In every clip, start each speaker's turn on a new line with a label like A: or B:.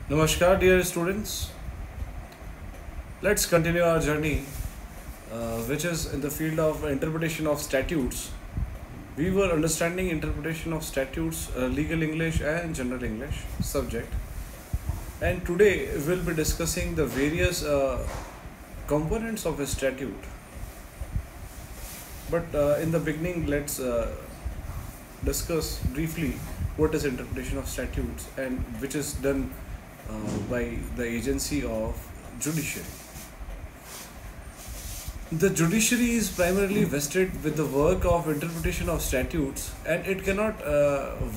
A: Namaskar, dear students. Let's continue our journey, which is in the field of interpretation of statutes. We were understanding interpretation of statutes, legal English, and general English subject. And today we'll be discussing the various components of a statute. But in the beginning, let's discuss briefly what is interpretation of statutes and which is done by the agency of judiciary. The judiciary is primarily vested with the work of interpretation of statutes, and it cannot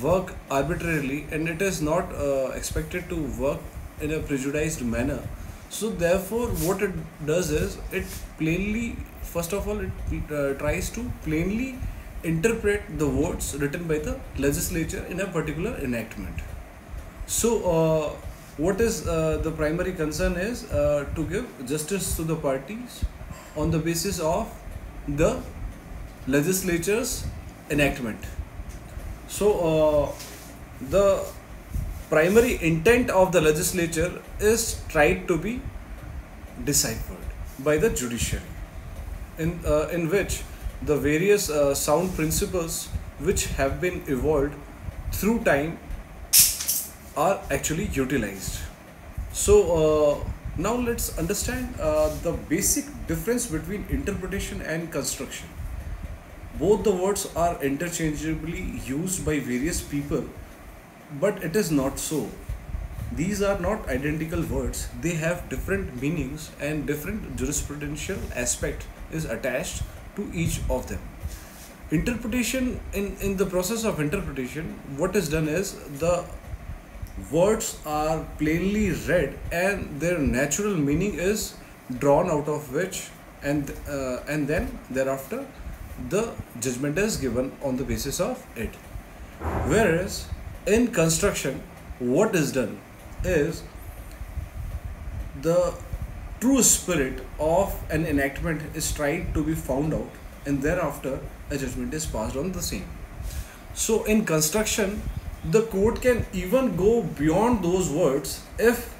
A: work arbitrarily, and it is not expected to work in a prejudiced manner. So therefore what it does is it plainly, first of all, it tries to plainly interpret the words written by the legislature in a particular enactment. So what is the primary concern is to give justice to the parties on the basis of the legislature's enactment. So the primary intent of the legislature is tried to be deciphered by the judiciary, in which the various sound principles which have been evolved through time are actually utilized. So now let's understand the basic difference between interpretation and construction. Both the words are interchangeably used by various people, but it is not so. These are not identical words. They have different meanings and different jurisprudential aspect is attached to each of them. Interpretation, in the process of interpretation, what is done is the words are plainly read and their natural meaning is drawn out of which, and then thereafter the judgment is given on the basis of it. Whereas in construction, what is done is the true spirit of an enactment is tried to be found out, and thereafter a judgment is passed on the same. So in construction, the court can even go beyond those words if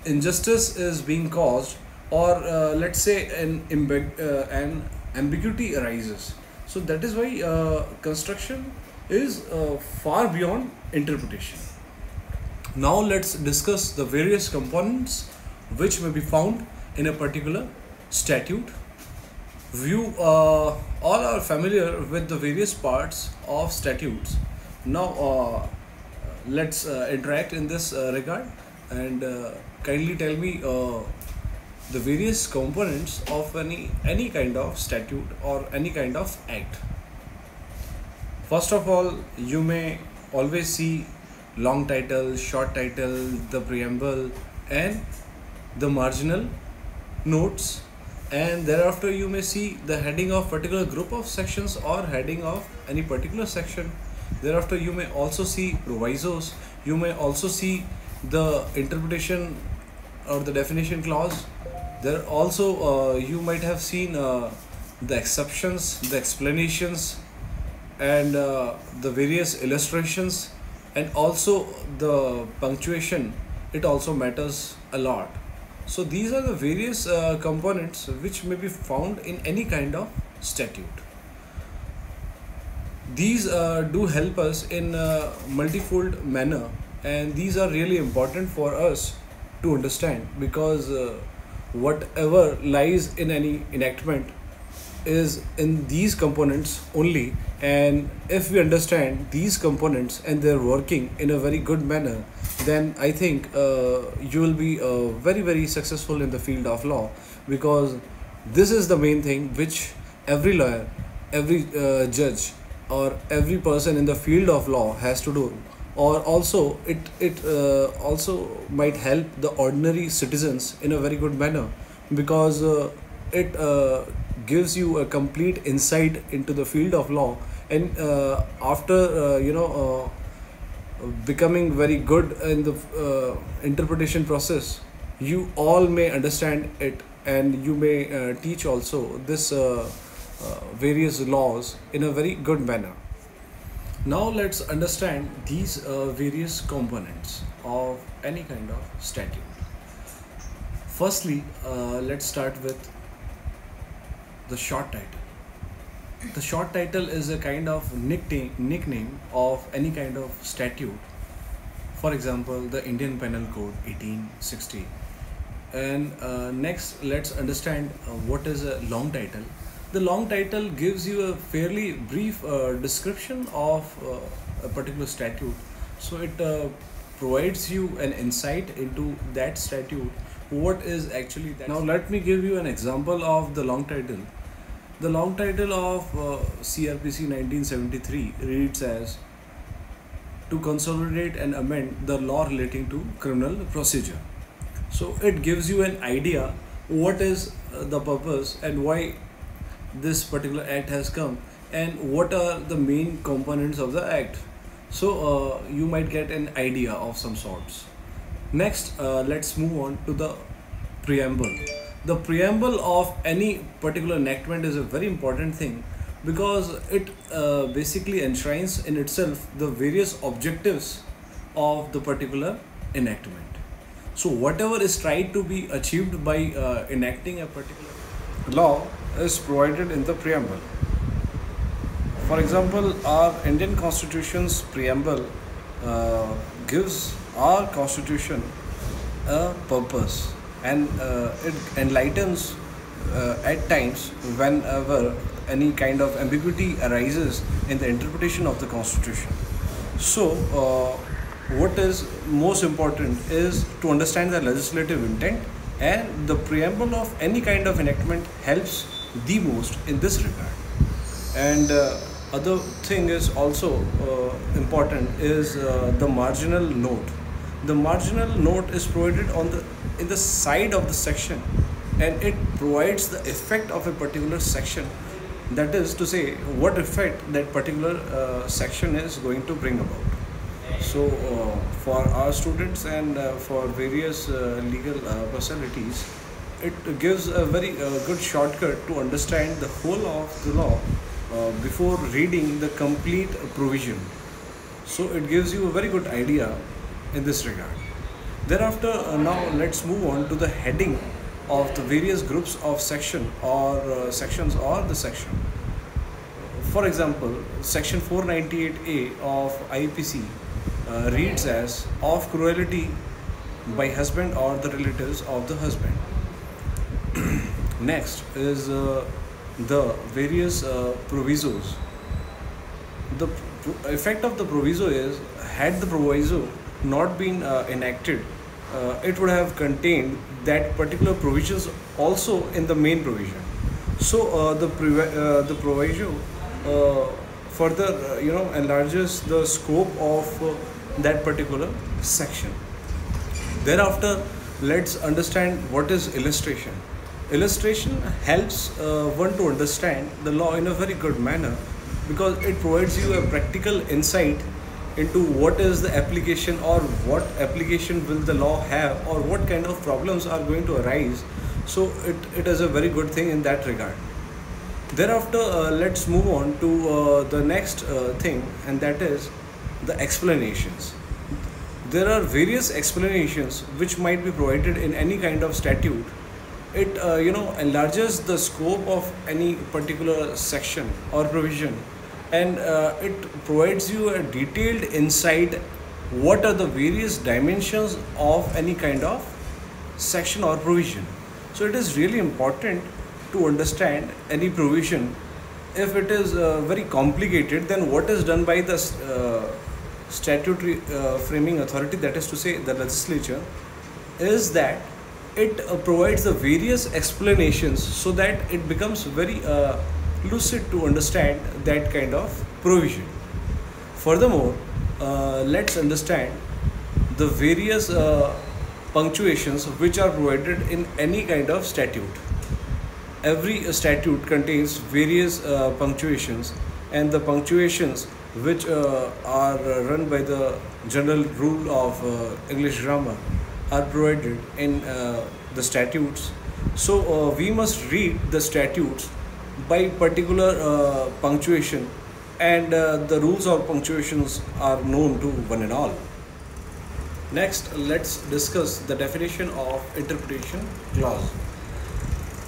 A: injustice is being caused, or let's say an ambiguity arises. So that is why construction is far beyond interpretation. Now let's discuss the various components which may be found in a particular statute. You all are familiar with the various parts of statutes. Now let's interact in this regard, and kindly tell me the various components of any kind of statute or any kind of act. First of all, you may always see long title, short title, the preamble, and the marginal notes, and thereafter you may see the heading of particular group of sections or heading of any particular section. Thereafter you may also see provisos, you may also see the interpretation or the definition clause. There also you might have seen the exceptions, the explanations, and the various illustrations, and also the punctuation. It also matters a lot. So these are the various components which may be found in any kind of statute. These do help us in a multifold manner, and these are really important for us to understand, because whatever lies in any enactment is in these components only, and if we understand these components and they're working in a very good manner, then I think you will be very successful in the field of law, because this is the main thing which every lawyer, every judge, or every person in the field of law has to do. Or also it also might help the ordinary citizens in a very good manner, because it gives you a complete insight into the field of law, and after becoming very good in the interpretation process, you all may understand it, and you may teach also this various laws in a very good manner. Now let's understand these various components of any kind of statute. Firstly, let's start with the short title. The short title is a kind of nickname of any kind of statute. For example, the Indian Penal Code 1860. And next, let's understand what is a long title. The long title gives you a fairly brief description of a particular statute. So it provides you an insight into that statute. What is actually that? Now, let me give you an example of the long title. The long title of CRPC 1973 reads as to consolidate and amend the law relating to criminal procedure. So it gives you an idea what is the purpose and why this particular act has come and what are the main components of the act. So you might get an idea of some sorts. Next, let's move on to the preamble. The preamble of any particular enactment is a very important thing because it basically enshrines in itself the various objectives of the particular enactment. So, whatever is tried to be achieved by enacting a particular law is provided in the preamble. For example, our Indian Constitution's preamble gives our Constitution a purpose and it enlightens at times whenever any kind of ambiguity arises in the interpretation of the Constitution. So, what is most important is to understand the legislative intent, and the preamble of any kind of enactment helps the most in this regard. And other thing is also important is the marginal note. The marginal note is provided on the in the side of the section, and it provides the effect of a particular section, that is to say what effect that particular section is going to bring about. So for our students and for various legal facilities, it gives a very good shortcut to understand the whole of the law before reading the complete provision. So it gives you a very good idea in this regard. Thereafter, now let's move on to the heading of the various groups of section or sections or the section. For example, section 498A of IPC reads as of cruelty by husband or the relatives of the husband. Next is the various provisos. The effect of the proviso is, had the proviso not been enacted, it would have contained that particular provisions also in the main provision. So the proviso further enlarges the scope of that particular section. Thereafter, let's understand what is illustration. Illustration helps one to understand the law in a very good manner because it provides you a practical insight into what is the application or what application will the law have or what kind of problems are going to arise. So it is a very good thing in that regard. Thereafter, let's move on to the next thing, and that is the explanations. There are various explanations which might be provided in any kind of statute. It enlarges the scope of any particular section or provision, and it provides you a detailed insight what are the various dimensions of any kind of section or provision. So it is really important to understand any provision. If it is very complicated, then what is done by the statutory framing authority, that is to say the legislature, is that it provides the various explanations so that it becomes very lucid to understand that kind of provision. Furthermore, let's understand the various punctuations which are provided in any kind of statute. Every statute contains various punctuations, and the punctuations which are run by the general rule of English grammar are provided in the statutes. So we must read the statutes by particular punctuation and the rules or punctuations are known to one and all. Next, let's discuss the definition of interpretation clause.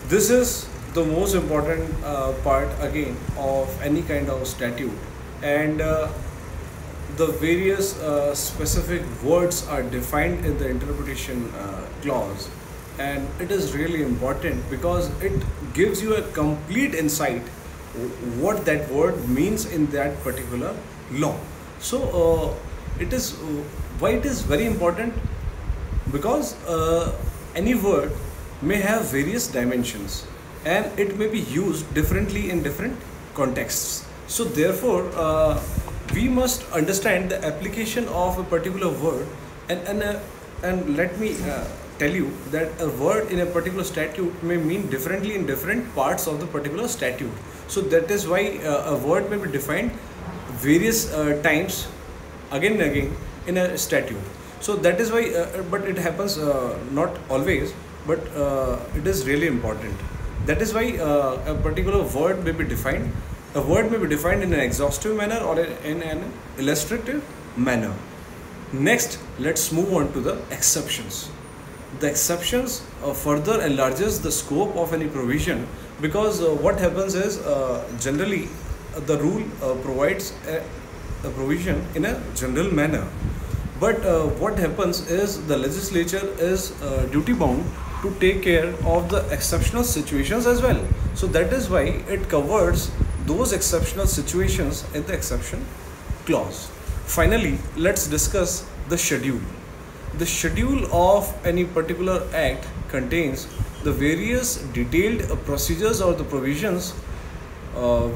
A: This is the most important part again of any kind of statute, and the various specific words are defined in the interpretation clause, and it is really important because it gives you a complete insight what that word means in that particular law. So it is why it is very important, because any word may have various dimensions and it may be used differently in different contexts. So therefore we must understand the application of a particular word, and let me tell you that a word in a particular statute may mean differently in different parts of the particular statute. So that is why a word may be defined various times again and again in a statute. So that is why but it happens not always, but it is really important. That is why a particular word may be defined. A word may be defined in an exhaustive manner or in an illustrative manner. Next, let's move on to the exceptions. The exceptions further enlarges the scope of any provision, because what happens is generally the rule provides a provision in a general manner, but what happens is the legislature is duty bound to take care of the exceptional situations as well. So that is why it covers those exceptional situations in the exception clause. Finally, let's discuss the schedule. The schedule of any particular act contains the various detailed procedures or the provisions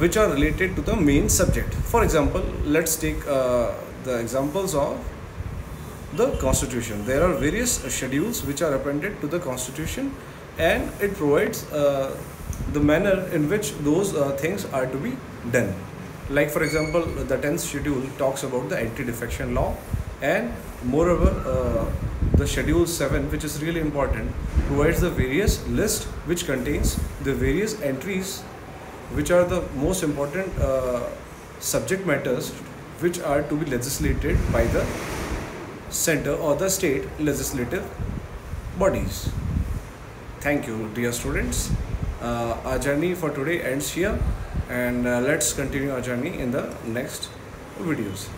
A: which are related to the main subject. For example, let's take the examples of the Constitution. There are various schedules which are appended to the Constitution, and it provides the manner in which those things are to be done. Like for example, the 10th schedule talks about the anti-defection law, and moreover the schedule 7, which is really important, provides the various list which contains the various entries which are the most important subject matters which are to be legislated by the center or the state legislative bodies. Thank you, dear students. Our journey for today ends here, and let's continue our journey in the next videos.